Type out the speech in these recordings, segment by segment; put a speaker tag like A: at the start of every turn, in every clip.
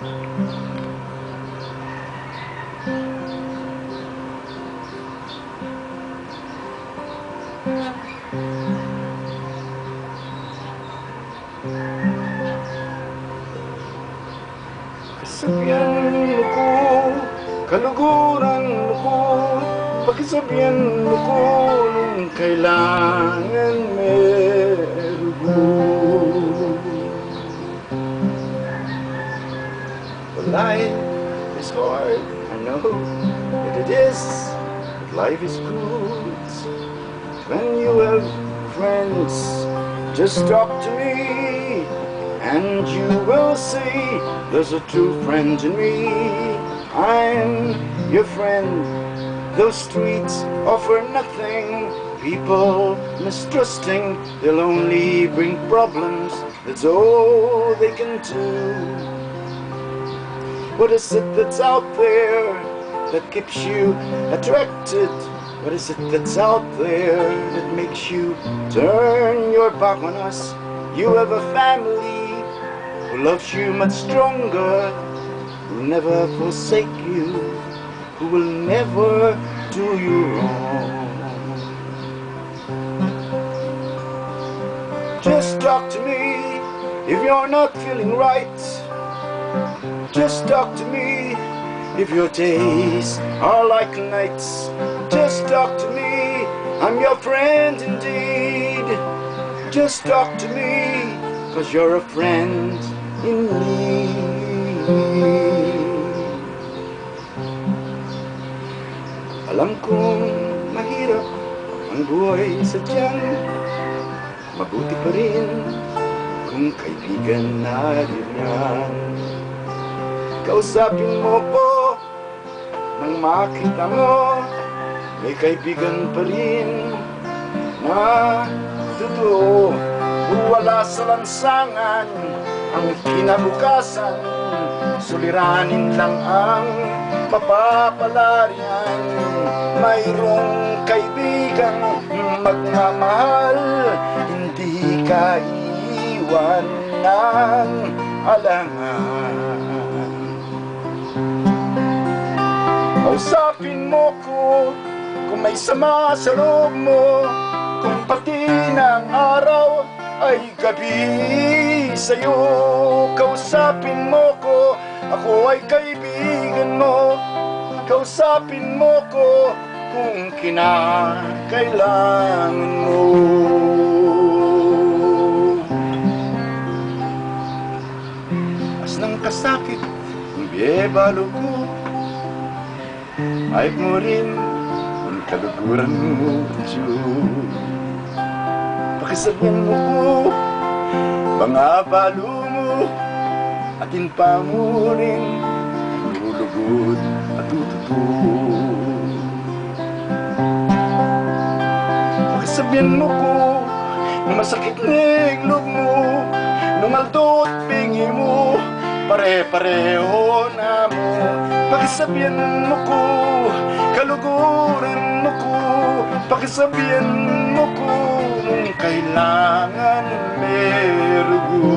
A: Pakisabihan mo ko, kaluguran mo ko. Pakisabihan mo ko, nung kailangan meron ko. But life is hard, I know that it is. But life is good when you have friends. Just talk to me, and you will see there's a true friend in me. I'm your friend. Those streets offer nothing. People mistrusting, they'll only bring problems. That's all they can do. What is it that's out there that keeps you attracted? What is it that's out there that makes you turn your back on us? You have a family who loves you much stronger, who will never forsake you, who will never do you wrong. Just talk to me if you're not feeling right. Just talk to me if your days are like nights. Just talk to me, I'm your friend indeed. Just talk to me, 'cause you're a friend in need. Alam kong mahirap ang buhay sadyang mabuti pa rin kung kaibigan natin yan. Kausapin mo ko nang makita mo may kaibigan pa rin na totoo. Wala sa lansangan ang kinabukasan, suliranin lang ang mapapalarian. Mayroong kaibigang magmamahal, hindi ka iiwan ng alangan. Kausapin mo ko kung may sama sa loob mo, kung pati ng araw ay gabi sa'yo. Kausapin mo ko, ako ay kaibigan mo. Kausapin mo ko kung kinakailangan mo. As ng kasakit, ang biyebalo ko, ay mo rin ang kaluguran mo, Diyos. Pakisabihan mo ko, pangabalo mo, atin pa mo rin, lulugod at tututo. Pakisabihan mo ko, na masakit na iglog mo, nung aldo at bingi mo, pare-pareho na mo. Pakisabihan mo ko, kaluguran mo ko. Pakisabihan mo ko, nung kailangan meron ko.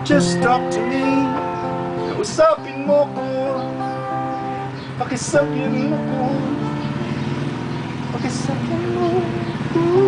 A: Just talk to me, kausapin mo ko. Pakisabihan mo ko, pakisabihan mo ko.